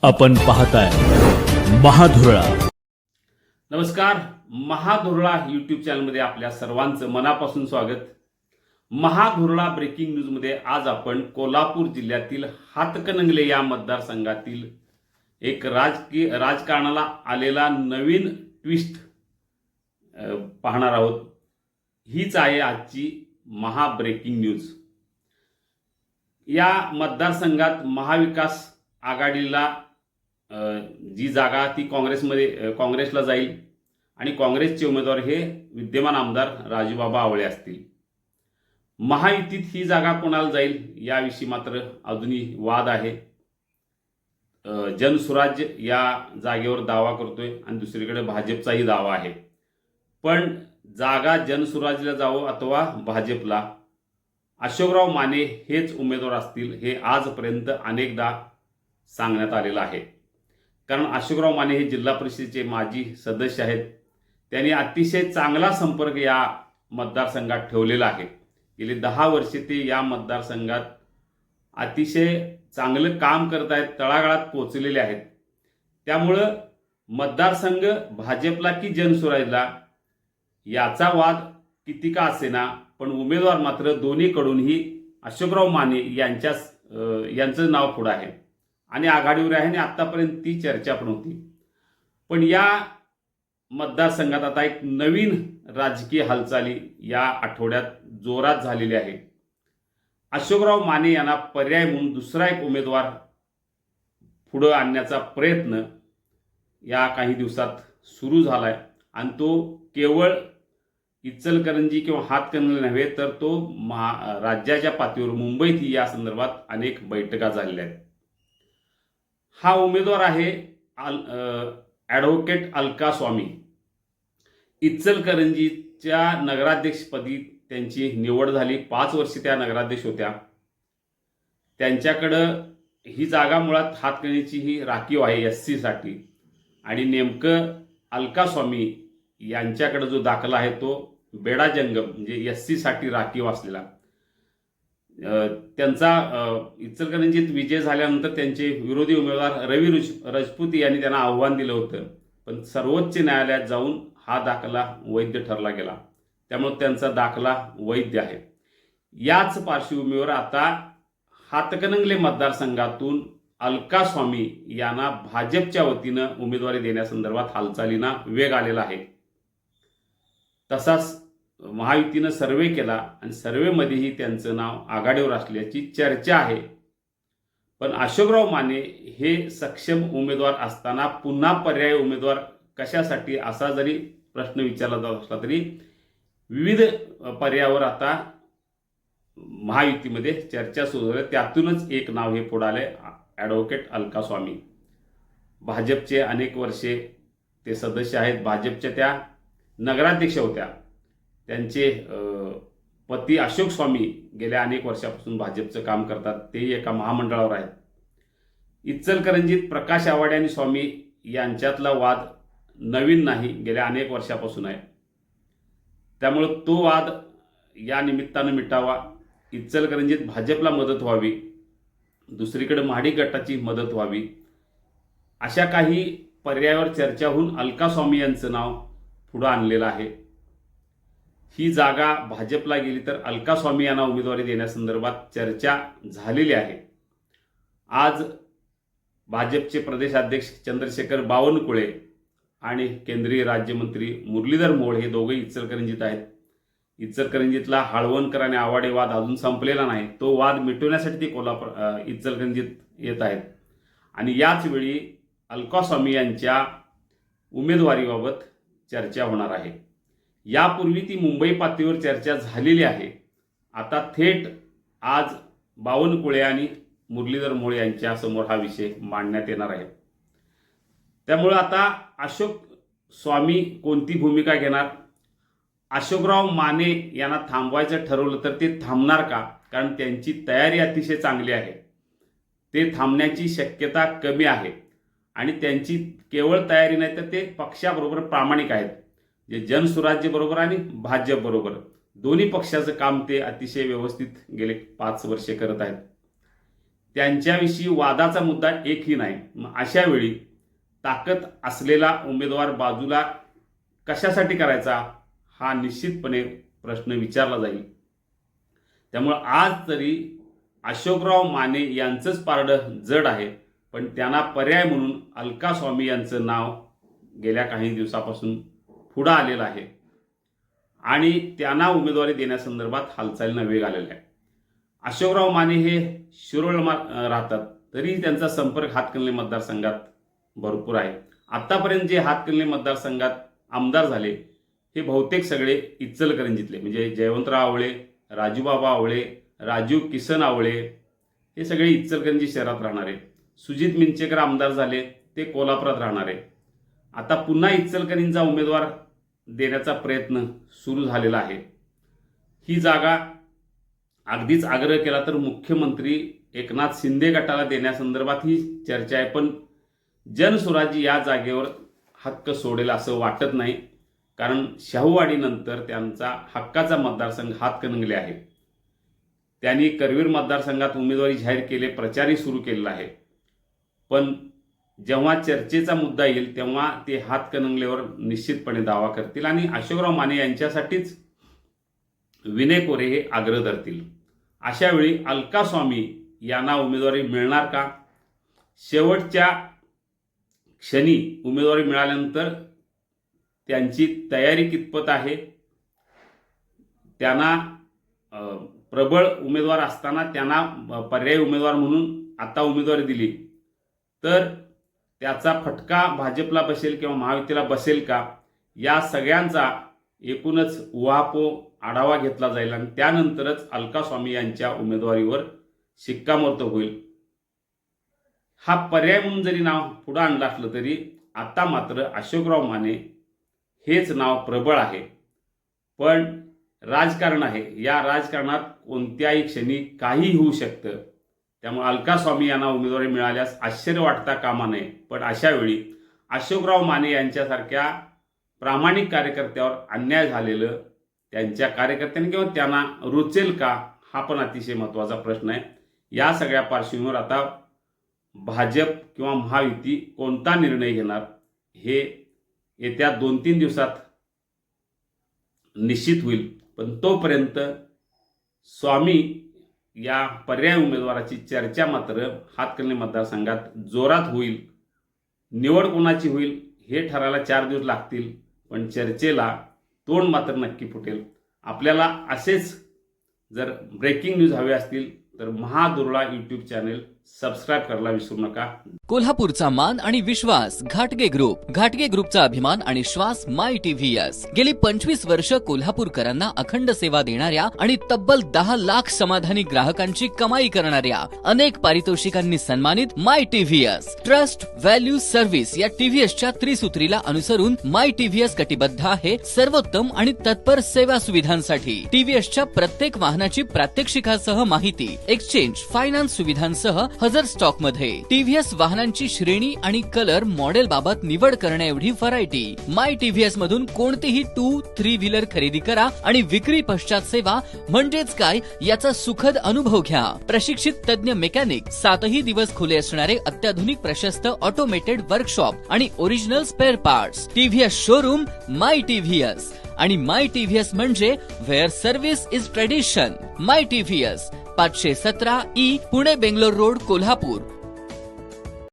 आपण पाहताय महाधुरळा. नमस्कार. महाधुरळा यूट्यूब चॅनलमध्ये आपल्या सर्वांचं मनापासून स्वागत. महाधुरळा ब्रेकिंग न्यूजमध्ये आज आपण कोल्हापूर जिल्ह्यातील हातकणंगले या मतदारसंघातील एक राजकारणाला आलेला नवीन ट्विस्ट पाहणार आहोत. हीच आहे आजची महा ब्रेकिंग न्यूज. या मतदारसंघात महाविकास आघाडीला जी जागा ती काँग्रेसला जाईल आणि काँग्रेसचे उमेदवार हे विद्यमान आमदार राजूबाबा आवळे असतील. महायुतीत ही जागा कोणाला जाईल याविषयी मात्र अजूनही वाद आहे. जनसुराज्य या जागेवर दावा करतोय आणि दुसरीकडे भाजपचाही दावा आहे. पण जागा जनसुराज्यला जावो अथवा भाजपला, अशोकराव माने हेच उमेदवार असतील हे आजपर्यंत अनेकदा सांगण्यात आलेलं आहे. कारण अशोकराव माने हे जिल्हा परिषदेचे माजी सदस्य आहेत. त्यांनी अतिशय चांगला संपर्क या मतदारसंघात ठेवलेला आहे. गेली 10 वर्षे ते या मतदारसंघात अतिशय चांगलं काम करत आहेत, तळागाळात पोहोचलेले आहेत. त्यामुळं मतदारसंघ भाजपला की जनसुराजला याचा वाद किती का असेना, पण उमेदवार मात्र दोन्हीकडूनही अशोकराव माने यांचं नाव पुढं आहे आणि आघाडीवर आहे आणि आतापर्यंत ती चर्चा पण होती. पण या मतदारसंघात आता एक नवीन राजकीय हालचाली या आठवड्यात जोरात झालेली आहे. अशोकराव माने यांना पर्याय म्हणून दुसरा एक उमेदवार पुढं आणण्याचा प्रयत्न या काही दिवसात सुरू झालाय आणि तो केवळ इचलकरंजी किंवा हातकणंगले नव्हे तर तो राज्याच्या पातळीवर मुंबईत या संदर्भात अनेक बैठका झालेल्या आहेत. हा उमेदवार आहे ॲडव्होकेट अलका स्वामी. इचलकरंजीच्या नगराध्यक्षपदी त्यांची निवड झाली. 5 वर्षे त्या नगराध्यक्ष होत्या. त्यांच्याकडं ही जागा मुळात हातकणंगलेची ही राखीव आहे SC साठी आणि नेमकं अलका स्वामी यांच्याकडे जो दाखला आहे तो बेडा जंगम म्हणजे SC साठी राखीव असलेला. त्यांचा इचलकरंजीत विजय झाल्यानंतर त्यांचे विरोधी उमेदवार रवी राजपूत यांनी त्यांना आव्हान दिलं होतं, पण सर्वोच्च न्यायालयात जाऊन हा दाखला वैध ठरला गेला. त्यामुळे त्यांचा दाखला वैध आहे. याच पार्श्वभूमीवर आता हातकणंगले मतदारसंघातून अलका स्वामी यांना भाजपच्या वतीनं उमेदवारी देण्यासंदर्भात हालचालींना वेग आलेला आहे. तसाच महायुतीनं सर्वे केला आणि सर्वेमध्येही त्यांचं नाव आघाडीवर असल्याची चर्चा आहे. पण अशोकराव माने हे सक्षम उमेदवार असताना पुन्हा पर्यायी उमेदवार कशासाठी असा जरी प्रश्न विचारला जात असला तरी विविध पर्यायावर आता महायुतीमध्ये चर्चा सुरू झाली. त्यातूनच एक नाव हे पुढे आले, ॲडव्होकेट अलका स्वामी. भाजपचे अनेक वर्षे ते सदस्य आहेत. भाजपच्या त्या नगराध्यक्ष होत्या. त्यांचे पती अशोक स्वामी गेल्या अनेक वर्षापासून भाजपचं काम करतात. ते एका महामंडळावर आहेत. इचलकरंजीत प्रकाश आवाडे आणि स्वामी यांच्यातला वाद नवीन नाही, गेल्या अनेक वर्षापासून आहे. त्यामुळं तो वाद या निमित्तानं मिटावा, इचलकरंजीत भाजपला मदत व्हावी, दुसरीकडे महाडिक गटाची मदत व्हावी, अशा काही पर्यायावर चर्चा होऊन अलका स्वामी यांचं नाव पुढं आणलेलं आहे. ही जागा भाजपला गेली तर अलका स्वामी यांना उमेदवारी देण्यासंदर्भात चर्चा झालेली आहे. आज भाजपचे प्रदेशाध्यक्ष चंद्रशेखर बावनकुळे आणि केंद्रीय राज्यमंत्री मुरलीधर मोहोळ हे दोघे इचलकरंजीत आहेत. इचलकरंजीतला हाळवणकर आणि आवाडे वाद अजून संपलेला नाही. तो वाद मिटवण्यासाठी ते इचलकरंजीत येत आहेत आणि याच वेळी अलका स्वामी यांच्या उमेदवारीबाबत चर्चा होणार आहे. यापूर्वी ती मुंबई पातळीवर चर्चा झालेली आहे. आता थेट आज बावनकुळे आणि मुरलीधर मोहोळ यांच्या समोर हा विषय मांडण्यात येणार आहे. त्यामुळे आता अशोक स्वामी कोणती भूमिका घेणार? अशोकराव माने यांना थांबवायचं ठरवलं तर ते थांबणार का? कारण त्यांची तयारी अतिशय चांगली आहे. ते थांबण्याची शक्यता कमी आहे आणि त्यांची केवळ तयारी नाही तर ते पक्षाबरोबर प्रामाणिक आहेत. जे जनसुराज्य बरोबर आणि भाजप बरोबर दोन्ही पक्षाचं काम ते अतिशय व्यवस्थित गेले 5 वर्षे करत आहेत. त्यांच्याविषयी वादाचा मुद्दा एकही नाही. मग अशा वेळी ताकद असलेला उमेदवार बाजूला कशासाठी करायचा, हा निश्चितपणे प्रश्न विचारला जाईल. त्यामुळं आज तरी अशोकराव माने यांचंच पारडं जड आहे, पण त्यांना पर्याय म्हणून अलका स्वामी यांचं नाव गेल्या काही दिवसापासून पुढं आलेलं आहे आणि त्यांना उमेदवारी देण्यासंदर्भात हालचालींना वेग आलेला आहे. अशोकराव माने हे शिरोळ राहतात, तरी त्यांचा संपर्क हातकणंगले मतदारसंघात भरपूर आहे. आत्तापर्यंत जे हातकणंगले मतदारसंघात आमदार झाले हे बहुतेक सगळे इचलकरंजीतले, म्हणजे जयवंतराव आवळे, राजूबाबा आवळे, राजीव किसन आवळे हे सगळे इचलकरंजी शहरात राहणारे. सुजित मिंचेकर आमदार झाले, ते कोल्हापुरात राहणारे. आता पुन्हा इचलकरंजीचा उमेदवार देण्याचा प्रयत्न सुरू झालेला आहे. ही जागा अगदीच आग्रह केला तर मुख्यमंत्री एकनाथ शिंदे गटाला देण्यासंदर्भात ही चर्चा आहे, पण जनसुराजी या जागेवर हक्क सोडेल असं वाटत नाही, कारण शाहूवाडीनंतर त्यांचा हक्काचा मतदारसंघ हातकणंगले आहे. त्यांनी करवीर मतदारसंघात उमेदवारी जाहीर केले, प्रचारही सुरू केलेला आहे, पण जेव्हा चर्चेचा मुद्दा येईल तेव्हा ते हातकणंगलेवर निश्चितपणे दावा करतील आणि अशोकराव माने यांच्यासाठीच विनय कोरे हे आग्रह धरतील. अशा वेळी अलका स्वामी यांना उमेदवारी मिळणार का? शेवटच्या क्षणी उमेदवारी मिळाल्यानंतर त्यांची तयारी कितपत आहे? त्यांना प्रबळ उमेदवार असताना त्यांना पर्यायी उमेदवार म्हणून आता उमेदवारी दिली तर त्याचा फटका भाजपला बसेल किंवा महायुतीला बसेल का, या सगळ्यांचा एकूणच उहापोह आढावा घेतला जाईल आणि त्यानंतरच अलका स्वामी यांच्या उमेदवारीवर शिक्कामोर्तब होईल. हा पर्याय म्हणून जरी नाव पुढे आणलं असलं तरी आता मात्र अशोकराव माने हेच नाव प्रबळ आहे. पण राजकारण आहे, या राजकारणात कोणत्याही क्षणी काहीही होऊ शकतं. त्यामुळे अलका स्वामी यांना उमेदवारी मिळाल्यास आश्चर्य वाटता कामा नये. पण अशा वेळी अशोकराव माने यांच्यासारख्या प्रामाणिक कार्यकर्त्यावर अन्याय झालेलं त्यांच्या कार्यकर्त्यांनी किंवा त्यांना रुचेल का, हा पण अतिशय महत्त्वाचा प्रश्न आहे. या सगळ्या पार्श्वभूमीवर आता भाजप किंवा महायुती कोणता निर्णय घेणार हे येत्या 2-3 दिवसात निश्चित होईल. पण तोपर्यंत स्वामी या पर्याय उमेदवाराची चर्चा मात्र हातकणंगले मतदारसंघात जोरात होईल. निवड कोणाची होईल हे ठरायला 4 दिवस लागतील, पण चर्चेला तोंड मात्र नक्की फुटेल. आपल्याला असेच जर ब्रेकिंग न्यूज हवे असतील तर महादुर्ळा यूट्यूब चॅनेल सबस्क्राईब करायला विसरू नका. कोल्हापूरचा मान आणि विश्वास घाटगे ग्रुप. घाटगे ग्रुपचा अभिमान आणि श्वास माय टीव्हीएस. गेली 25 वर्ष कोल्हापूरकरांना अखंड सेवा देणाऱ्या आणि तब्बल 10 लाख समाधानी ग्राहकांची कमाई करणाऱ्या अनेक पारितोषिकांनी सन्मानित माय टीव्हीएस. ट्रस्ट, व्हॅल्यू, सर्व्हिस या टीव्हीएसच्या त्रिसूत्रीला अनुसरून माय टीव्हीएस कटिबद्ध आहे सर्वोत्तम आणि तत्पर सेवा सुविधांसाठी. टीव्हीएसच्या प्रत्येक वाहनाची प्रात्यक्षिकासह माहिती, एक्सचेंज, फायनान्स सुविधांसह हजर स्टॉक मध्ये. टीव्हीएस वाहनांची श्रेणी आणि कलर मॉडेल बाबत निवड करण्या एवढी व्हरायटी. माय टीव्हीएस मधून कोणतीही 2-3 व्हीलर खरेदी करा आणि विक्री पश्चात सेवा म्हणजेच काय याचा सुखद अनुभव घ्या. प्रशिक्षित तज्ञ मेकॅनिक, 7ही दिवस खुले असणारे अत्याधुनिक प्रशस्त ऑटोमेटेड वर्कशॉप आणि original spare parts. TVS showroom my TVS. आणि माय टीव्हीएस म्हणजे where service is tradition. My TVS 517 E Pune Bangalore road Kolhapur.